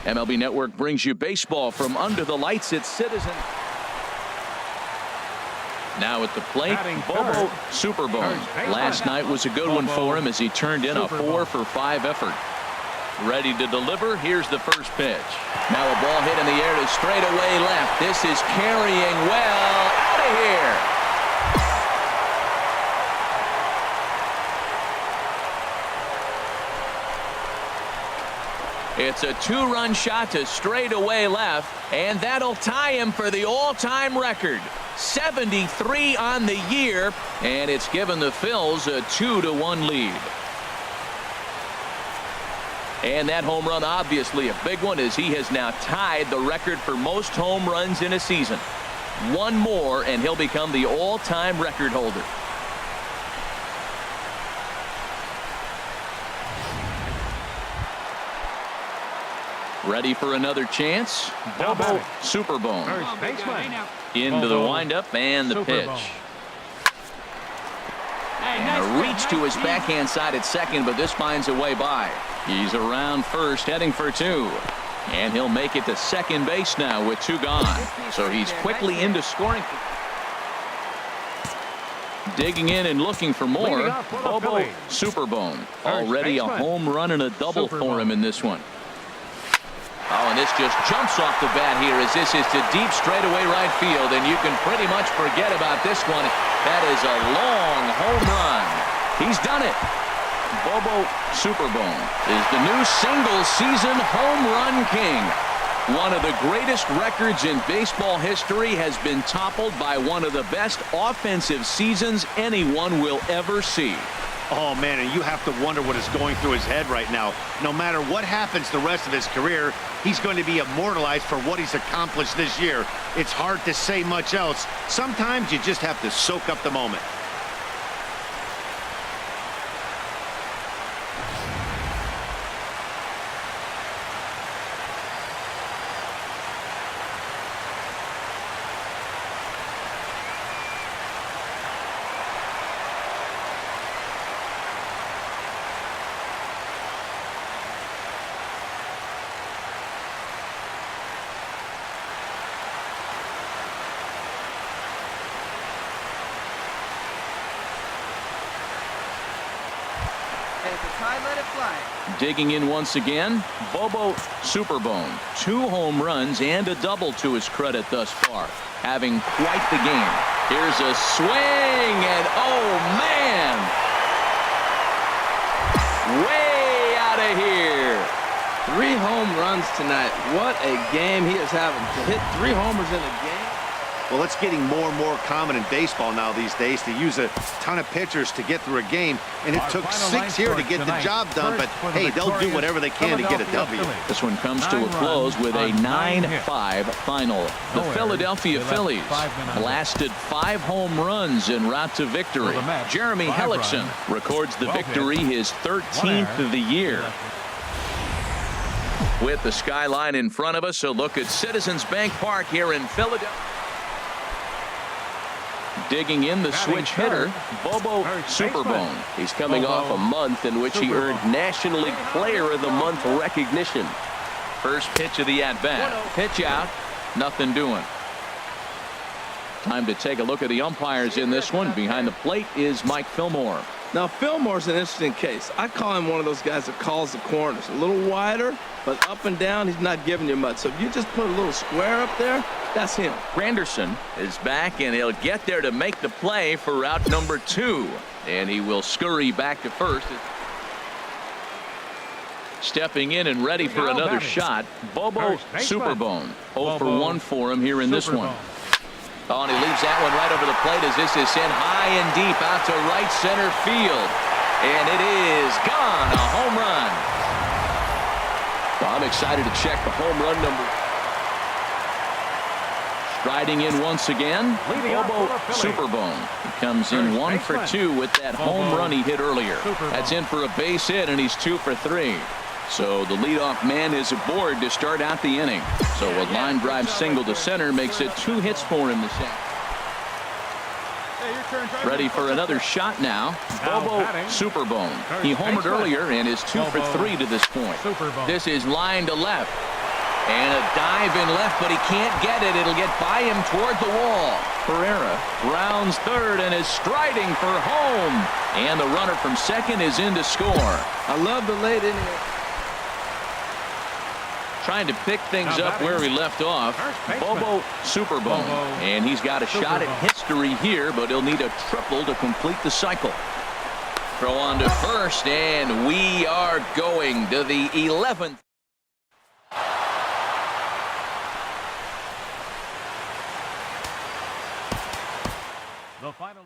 MLB Network brings you baseball from under the lights at Citizen. Now at the plate, Bobo Superbone. Last night was a good one for him as he turned in a 4-for-5 effort. Ready to deliver. Here's the first pitch. Now a ball hit in the air to straightaway left. This is carrying well. Out of here. It's a 2-run shot to straightaway left, and that'll tie him for the all-time record. 73 on the year, and it's given the Phils a 2-1 lead. And that home run, obviously a big one, as he has now tied the record for most home runs in a season. One more, and he'll become the all-time record holder. Ready for another chance. Bobo Superbone. Into the windup and the pitch. And a reach to his backhand side at second, but this finds a way by. He's around first, heading for 2. And he'll make it to second base now with 2 gone. So he's quickly into scoring. Digging in and looking for more. Bobo Superbone. Already a home run and a double for him in this one. Oh, and this just jumps off the bat here as this is to deep straightaway right field, and you can pretty much forget about this one. That is a long home run. He's done it. Bobo Superbone is the new single-season home run king. One of the greatest records in baseball history has been toppled by one of the best offensive seasons anyone will ever see. Oh, man, and you have to wonder what is going through his head right now. No matter what happens the rest of his career, he's going to be immortalized for what he's accomplished this year. It's hard to say much else. Sometimes you just have to soak up the moment. Digging in once again, Bobo Superbone. 2 home runs and a double to his credit thus far. Having quite the game. Here's a swing, and oh man! Way out of here. 3 home runs tonight. What a game he is having. To hit 3 homers in a game. Well, it's getting more and more common in baseball now these days to use a ton of pitchers to get through a game, and it took 6 here to get the job done, but hey, they'll do whatever they can to get a W. This one comes to a close with a 9-5 final. The Philadelphia Phillies blasted 5 home runs en route to victory. Jeremy Hellickson records the victory, his 13th of the year. With the skyline in front of us, a look at Citizens Bank Park here in Philadelphia. Digging in the switch hitter, Bobo Superbone. He's coming off a month in which he earned National League Player of the Month recognition. First pitch of the at-bat. Pitch out, nothing doing. Time to take a look at the umpires in this one. Behind the plate is Mike Fillmore. Now, Fillmore's an interesting case. I call him one of those guys that calls the corners. A little wider, but up and down, he's not giving you much. So if you just put a little square up there, that's him. Granderson is back, and he'll get there to make the play for route number 2. And he will scurry back to first. Stepping in and ready for another shot, Bobo Superbone. 0 for 1 for him here in this one. Oh, and he leaves that one right over the plate as this is sent high and deep out to right center field. And it is gone, a home run. Well, I'm excited to check the home run number. Striding in once again, Bobo Superbone. He comes in 1 for 2 with that home run he hit earlier. That's in for a base hit, and he's 2 for 3. So the leadoff man is aboard to start out the inning. So a line drive single to center makes it 2 hits for him this inning. Ready for another shot now. Bobo Superbone. He homered earlier and is 2 for 3 to this point. This is line to left. And a dive in left, but he can't get it. It'll get by him toward the wall. Pereira rounds third and is striding for home. And the runner from second is in to score. I love the late inning. Trying to pick things up where he left off. Bobo Superbone. And he's got a shot at history here, but he'll need a triple to complete the cycle. Throw on to first, and we are going to the 11th. The final.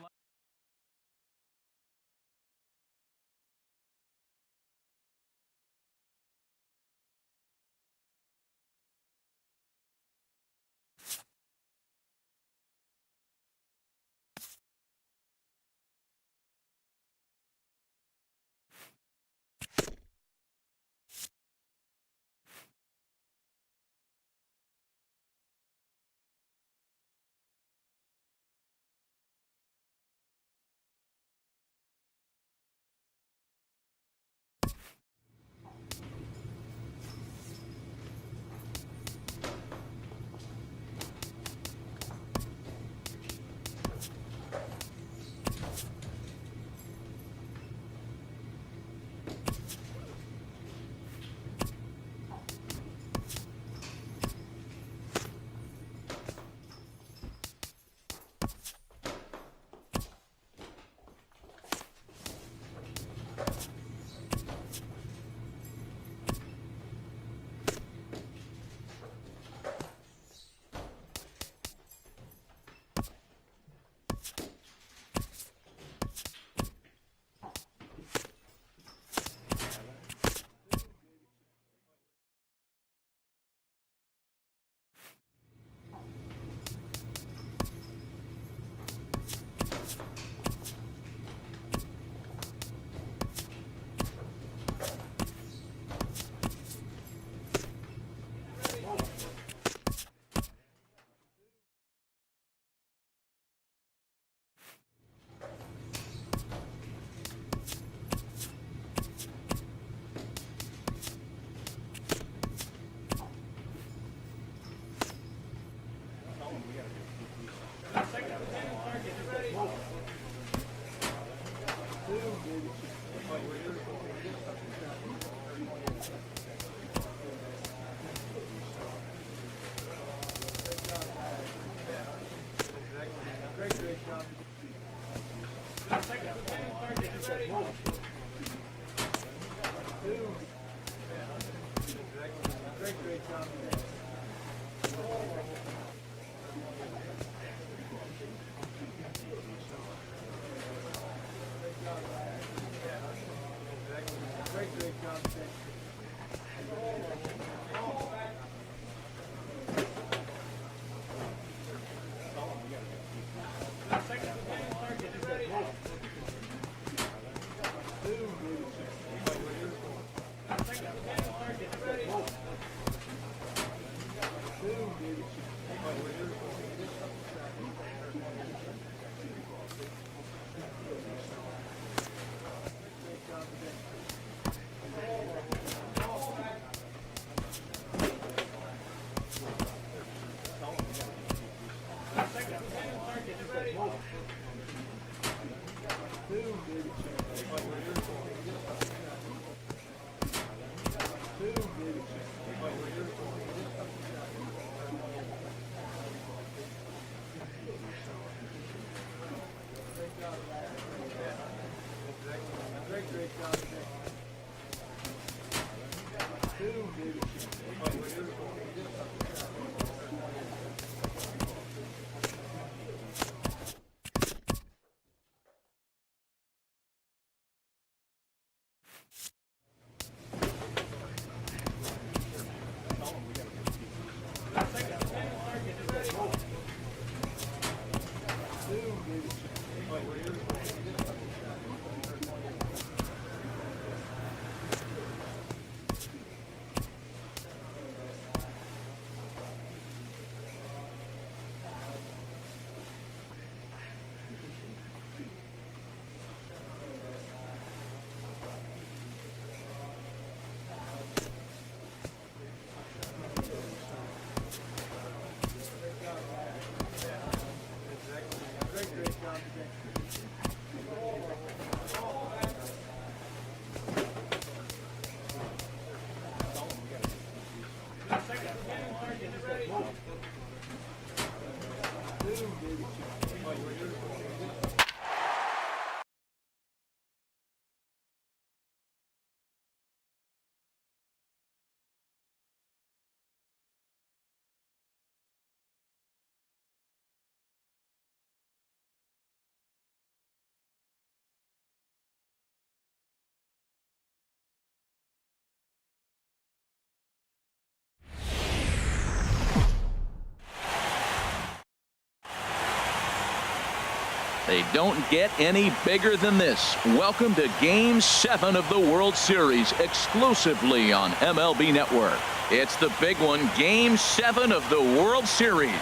They don't get any bigger than this. Welcome to Game 7 of the World Series, exclusively on MLB Network. It's the big one, Game 7 of the World Series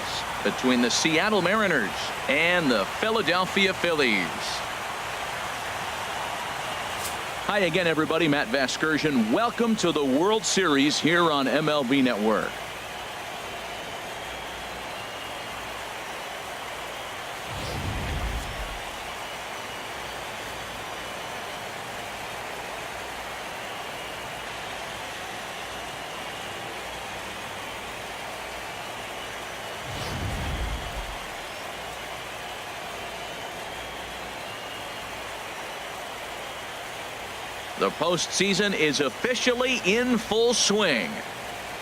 between the Seattle Mariners and the Philadelphia Phillies. Hi again, everybody. Matt Vasgersian. Welcome to the World Series here on MLB Network. The postseason is officially in full swing.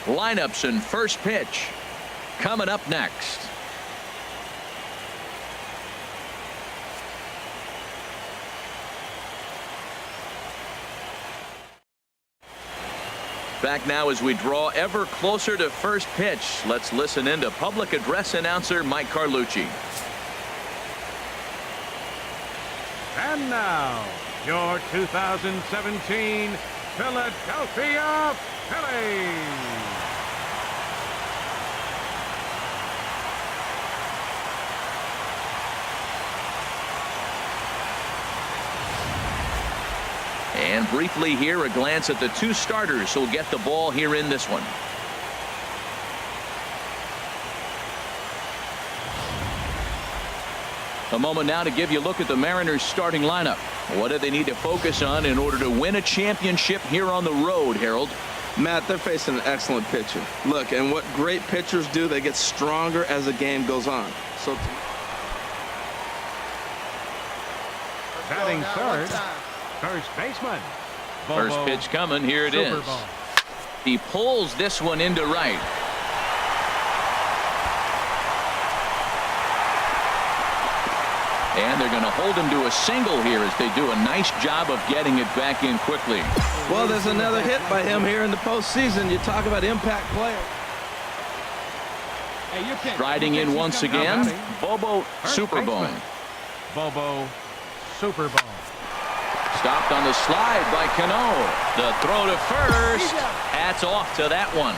Lineups and first pitch coming up next. Back now as we draw ever closer to first pitch. Let's listen in to public address announcer Mike Carlucci. And now, your 2017 Philadelphia Phillies. And briefly here, a glance at the two starters who'll get the ball here in this one. A moment now to give you a look at the Mariners starting lineup. What do they need to focus on in order to win a championship here on the road, Harold? Matt, they're facing an excellent pitcher. Look, and what great pitchers do, they get stronger as the game goes on. So batting third, first baseman. First pitch coming. Here it is. He pulls this one into right. And they're going to hold him to a single here as they do a nice job of getting it back in quickly. Well, there's another hit by him here in the postseason. You talk about impact player. Striding in once again, Bobo Superbone. Bobo Superbone. Stopped on the slide by Cano. The throw to first. Hats off to that one.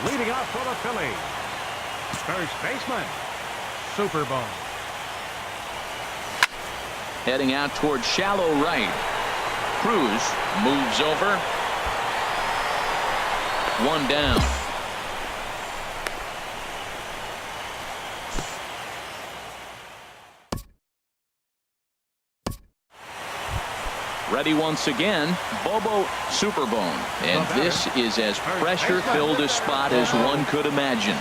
Leading off for the Phillies, first baseman, Superbone. Heading out toward shallow right. Cruz moves over. One down. Ready once again, Bobo Superbone. And this is as pressure-filled a spot as one could imagine,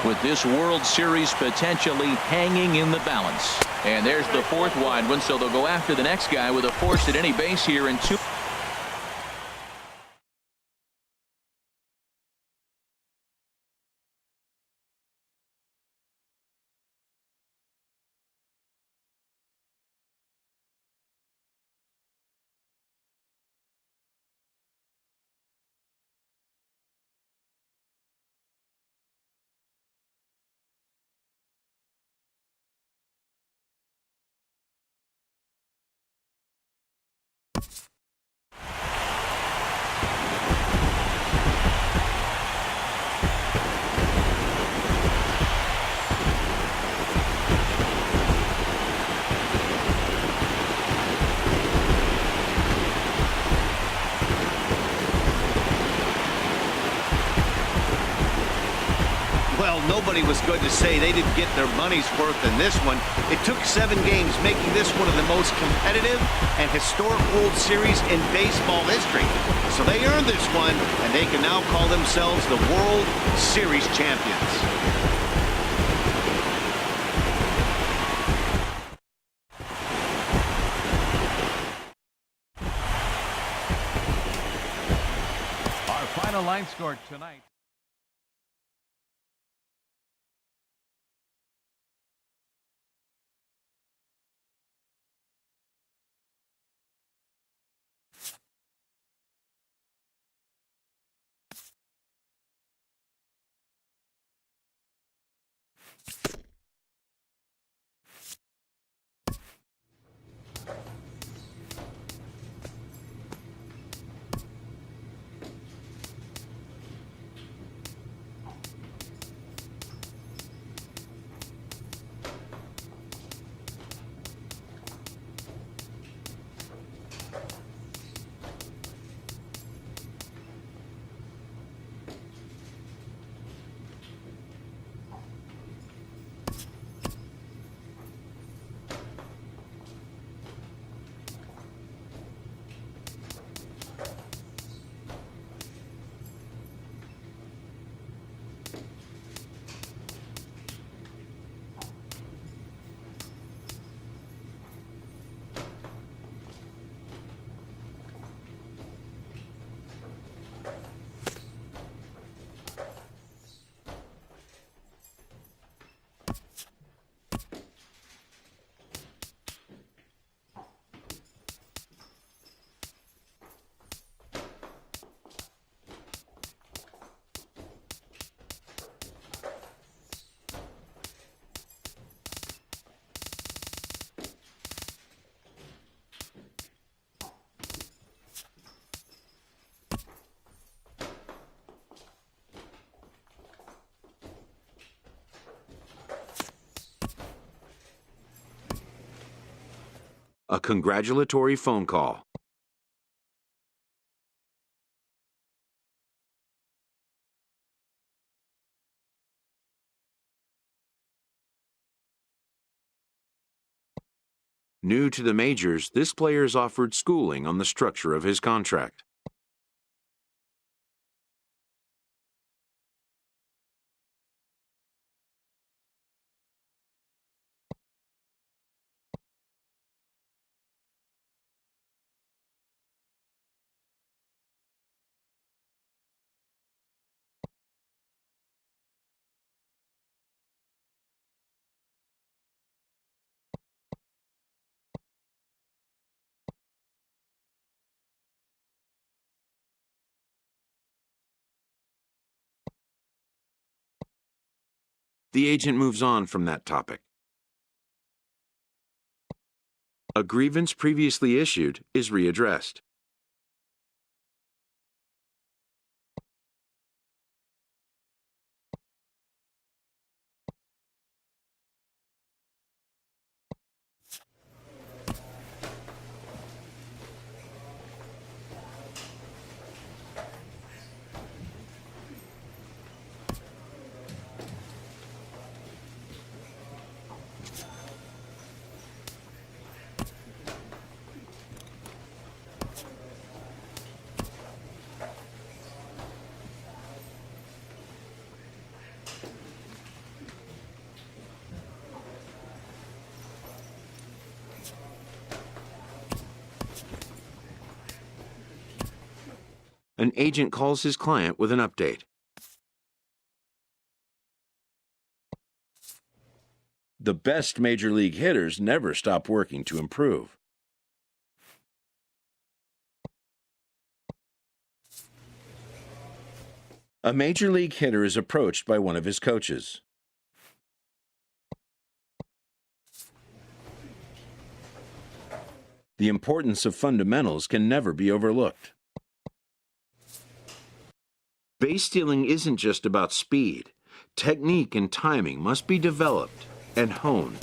with this World Series potentially hanging in the balance. And there's the fourth wide one, so they'll go after the next guy with a force at any base here in two. nobody was going to say they didn't get their money's worth in this one. It took 7 games, making this one of the most competitive and historic World Series in baseball history. So they earned this one, and they can now call themselves the World Series champions. Our final line score tonight. A congratulatory phone call. New to the majors, this player is offered schooling on the structure of his contract. The agent moves on from that topic. A grievance previously issued is readdressed. An agent calls his client with an update. The best major league hitters never stop working to improve. A major league hitter is approached by one of his coaches. The importance of fundamentals can never be overlooked. Base stealing isn't just about speed. Technique and timing must be developed and honed.